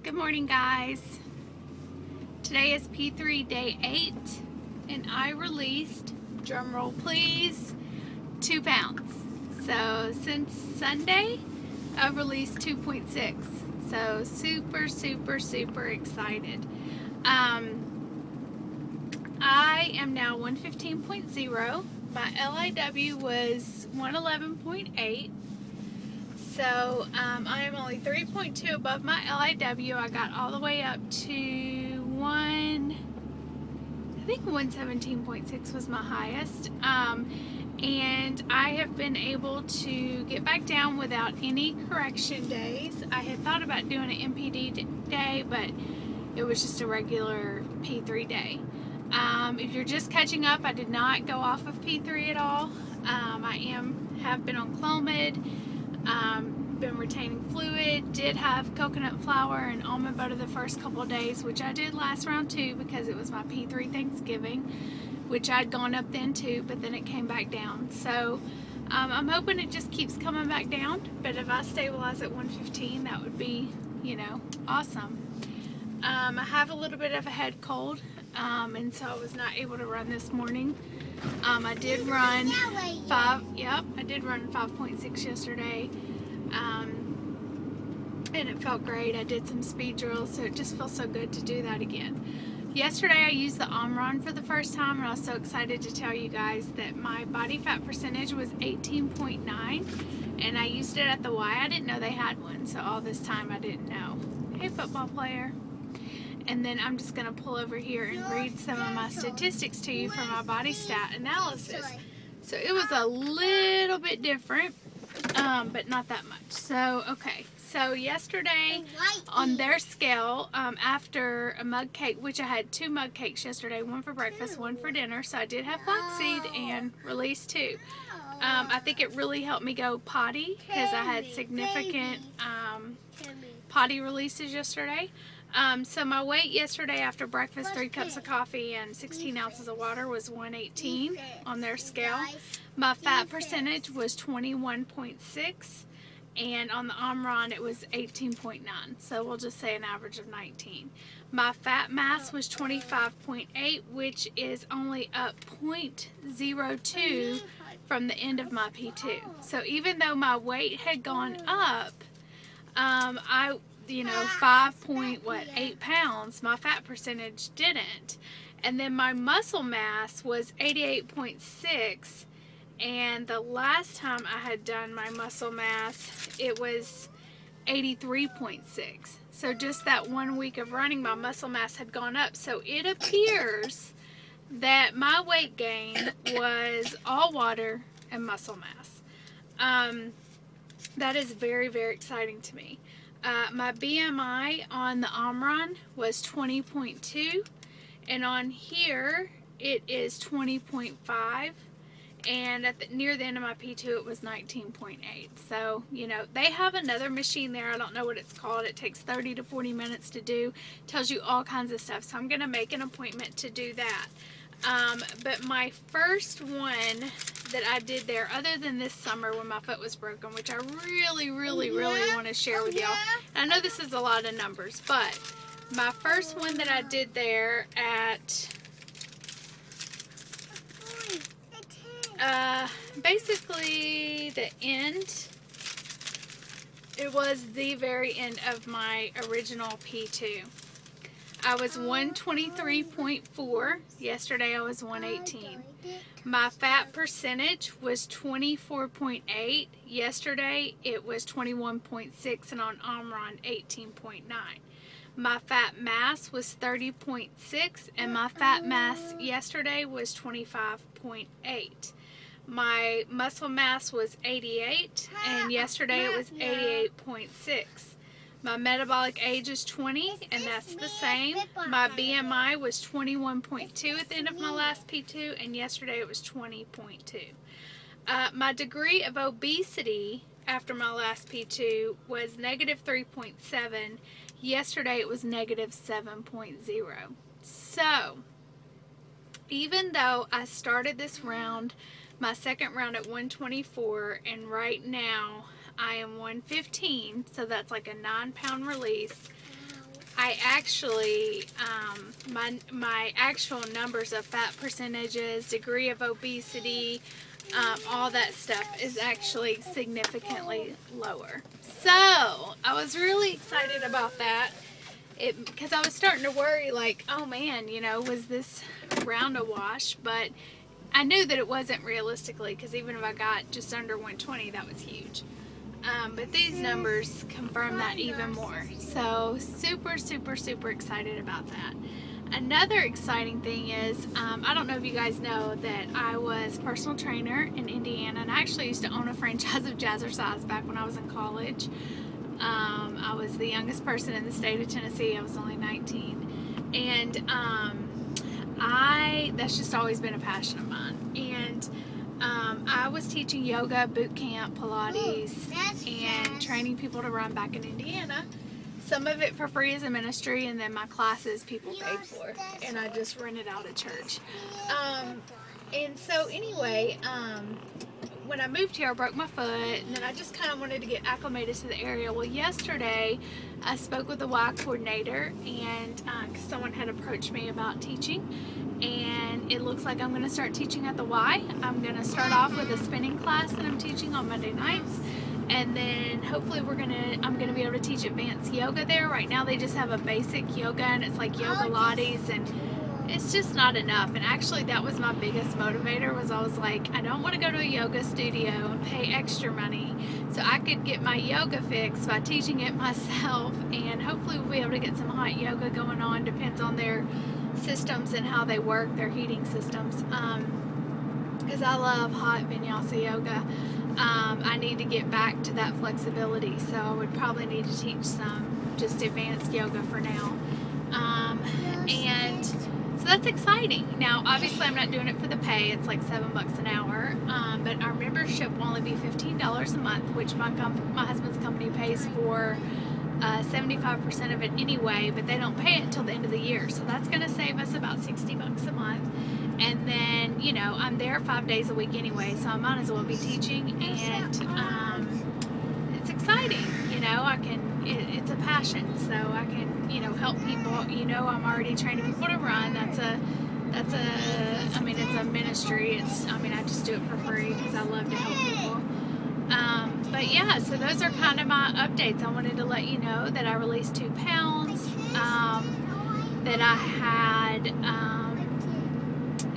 Good morning, guys. Today is P3 day 8 and I released, drum roll please, 2 pounds. So since Sunday I've released 2.6. So super excited. I am now 115.0. My LIW was 111.8. So I am only 3.2 above my LIW. I got all the way up to I think 117.6 was my highest. And I have been able to get back down without any correction days. I had thought about doing an MPD day, but it was just a regular P3 day. If you're just catching up, I did not go off of P3 at all. I have been on Clomid. Been retaining fluid, did have coconut flour and almond butter the first couple of days, which I did last round too because it was my P3 Thanksgiving, which I'd gone up then too, but then it came back down. So I'm hoping it just keeps coming back down, but if I stabilize at 115, that would be, you know, awesome. I have a little bit of a head cold, and so I was not able to run this morning. I did run I did run 5.6 yesterday. And it felt great. I did some speed drills, so it just feels so good to do that again. Yesterday I used the Omron for the first time, and I was so excited to tell you guys that my body fat percentage was 18.9, and I used it at the Y. I didn't know they had one, so all this time I didn't know. Hey, football player. And then I'm just going to pull over here and read some of my statistics to you for my body stat analysis. So it was a little bit different, but not that much. So, okay. So yesterday on their scale, after a mug cake, which I had 2 mug cakes yesterday, one for breakfast, one for dinner. So I did have flaxseed and release 2. I think it really helped me go potty because I had significant potty releases yesterday. So my weight yesterday after breakfast, 3 cups of coffee and 16 ounces of water, was 118 on their scale. My fat percentage was 21.6, and on the Omron it was 18.9, so we'll just say an average of 19. My fat mass was 25.8, which is only up 0.02 from the end of my P2. So even though my weight had gone up, 5.8 pounds, my fat percentage didn't. And then my muscle mass was 88.6, and the last time I had done my muscle mass, it was 83.6. So just that 1 week of running, my muscle mass had gone up. So it appears that my weight gain was all water and muscle mass. That is very exciting to me. My BMI on the Omron was 20.2, and on here it is 20.5, and near the end of my P2 it was 19.8. So, you know, they have another machine there. I don't know what it's called. It takes 30 to 40 minutes to do. Tells you all kinds of stuff. So I'm going to make an appointment to do that. But my first one that I did there, other than this summer when my foot was broken, which I really want to share with y'all. I know this is a lot of numbers, but my first one that I did there at basically the end, it was the very end of my original P2. I was 123.4. Yesterday I was 118. My fat percentage was 24.8. Yesterday it was 21.6, and on Omron 18.9. My fat mass was 30.6, and my fat mass yesterday was 25.8. My muscle mass was 88, and yesterday it was 88.6. My metabolic age is 20, and that's the same. My BMI was 21.2 at the end of my last P2, and yesterday it was 20.2. My degree of obesity after my last P2 was negative 3.7. Yesterday it was negative 7.0. So, even though I started this round, my second round at 124, and right now I am 115, so that's like a 9-pound release. I actually, my actual numbers of fat percentages, degree of obesity, all that stuff is actually significantly lower. So I was really excited about that, because I was starting to worry, like, oh man, you know, was this round a wash? But I knew that it wasn't realistically, because even if I got just under 120, that was huge. But these numbers confirm that even more. So super, super, super excited about that. Another exciting thing is, I don't know if you guys know that I was a personal trainer in Indiana, and I actually used to own a franchise of Jazzercise back when I was in college. I was the youngest person in the state of Tennessee. I was only 19. And that's just always been a passion of mine. And I was teaching yoga, boot camp, Pilates, and training people to run back in Indiana. Some of it for free as a ministry, and then my classes people paid for, and I just rented out a church. And so anyway, when I moved here, I broke my foot, and then I just kind of wanted to get acclimated to the area. Well, yesterday I spoke with the Y coordinator, and cause someone had approached me about teaching, and it looks like I'm going to start teaching at the Y. I'm going to start off with a spinning class that I'm teaching on Monday nights. And then hopefully I'm gonna be able to teach advanced yoga there. Right now they just have a basic yoga, and it's like yoga Pilates, and it's just not enough. And actually that was my biggest motivator, was I was like, I don't want to go to a yoga studio and pay extra money, so I could get my yoga fix by teaching it myself. And hopefully we'll be able to get some hot yoga going on. Depends on their systems and how they work, their heating systems. Because I love hot vinyasa yoga. I need to get back to that flexibility, so I would probably need to teach some just advanced yoga for now. And so that's exciting. Now obviously I'm not doing it for the pay, it's like $7 an hour, but our membership will only be $15 a month, which my husband's company pays for 75% of it anyway, but they don't pay it until the end of the year, so that's going to save us about $60 a month. And then, you know, I'm there 5 days a week anyway, so I might as well be teaching, and it's exciting, you know. It's a passion, so I can, you know, help people. You know, I'm already training people to run. I mean, it's a ministry. I just do it for free because I love to help people. But yeah, so those are kind of my updates. I wanted to let you know that I released 2 pounds, that I had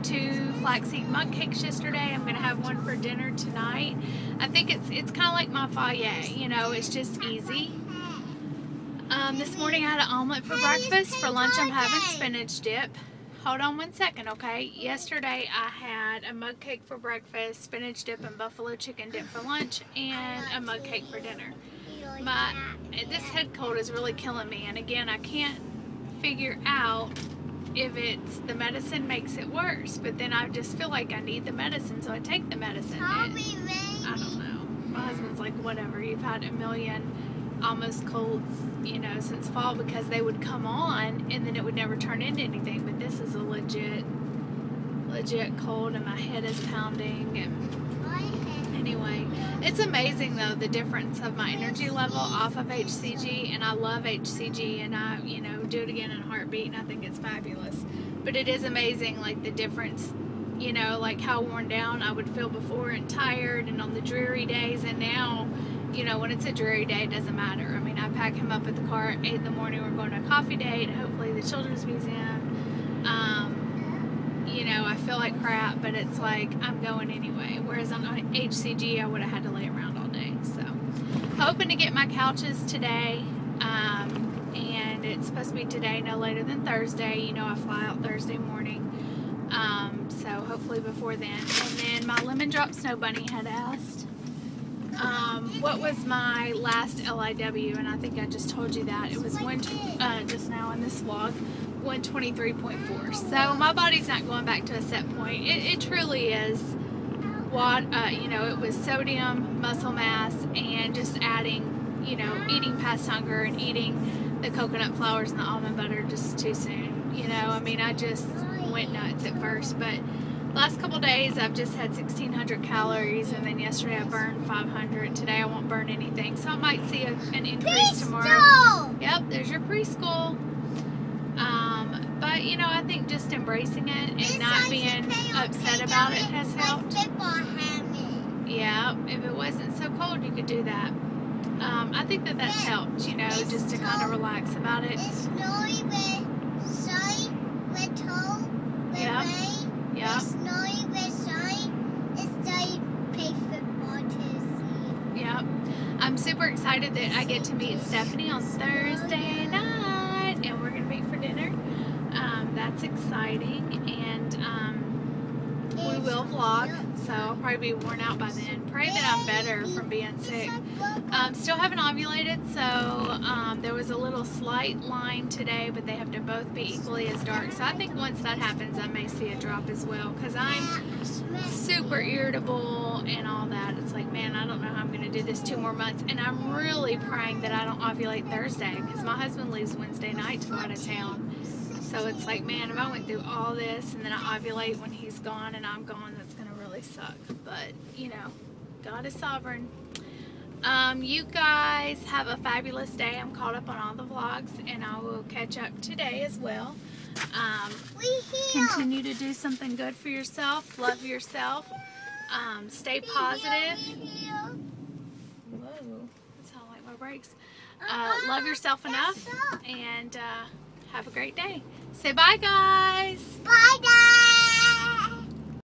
2 flaxseed mug cakes yesterday. I'm gonna have one for dinner tonight. I think it's kind of like my foyer, you know, it's just easy. This morning I had an omelet for breakfast. For lunch I'm having spinach dip. Hold on one second, okay? Yesterday I had a mug cake for breakfast, spinach dip and buffalo chicken dip for lunch, and a mug cake for dinner. This head cold is really killing me, and again, I can't figure out if it's the medicine makes it worse, but then I just feel like I need the medicine, so I take the medicine. I don't know. My husband's like, whatever, you've had a million almost colds, you know, since fall, because they would come on and then it would never turn into anything, but this is a legit cold, and my head is pounding. And anyway, it's amazing though, the difference of my energy level off of HCG, and I love HCG, and I, you know, do it again in a heartbeat, and I think it's fabulous. But it is amazing, like the difference, you know, like how worn down I would feel before and tired and on the dreary days, and now, you know, when it's a dreary day, it doesn't matter. I mean, I pack him up at the car at 8 in the morning, we're going to a coffee date, hopefully the Children's Museum. You know, I feel like crap, but it's like I'm going anyway. Whereas on HCG, I would have had to lay around all day. So, hoping to get my couches today, and it's supposed to be today, no later than Thursday. You know, I fly out Thursday morning, so hopefully before then. And then my Lemon Drop Snow Bunny had asked, what was my last LIW, and I think I just told you that. It was just now in this vlog, 123.4. So my body's not going back to a set point. It truly is what, you know, it was sodium, muscle mass, and just adding, you know, eating past hunger and eating the coconut flowers and the almond butter just too soon. You know, I mean, I just went nuts at first, but last couple days I've just had 1,600 calories, and then yesterday I burned 500. Today I won't burn anything, so I might see an increase tomorrow. Yep, there's your preschool. But you know, I think just embracing it and not being upset about it has helped. Yeah, if it wasn't so cold, you could do that. I think that that's helped, you know, just to kind of relax about it. Yep. Yep. Yep. I'm super excited that I get to meet Stephanie on Thursday night, and we're gonna meet for dinner. That's exciting, and we will vlog, so I'll probably be worn out by then. Pray that I'm better from being sick. Still haven't ovulated, so there was a little slight line today, but they have to both be equally as dark. So I think once that happens, I may see a drop as well, because I'm super irritable and all that. It's like, man, I don't know how I'm going to do this 2 more months. And I'm really praying that I don't ovulate Thursday, because my husband leaves Wednesday night to go out of town. So it's like, man, if I went through all this and then I ovulate when he's gone and I'm gone, that's going to really suck. But, you know, God is sovereign. You guys have a fabulous day. I'm caught up on all the vlogs, and I will catch up today as well. Continue to do something good for yourself. Love yourself. Stay positive. Whoa, that sounded like my brakes. Love yourself enough, and have a great day. Say bye, guys. Bye, guys.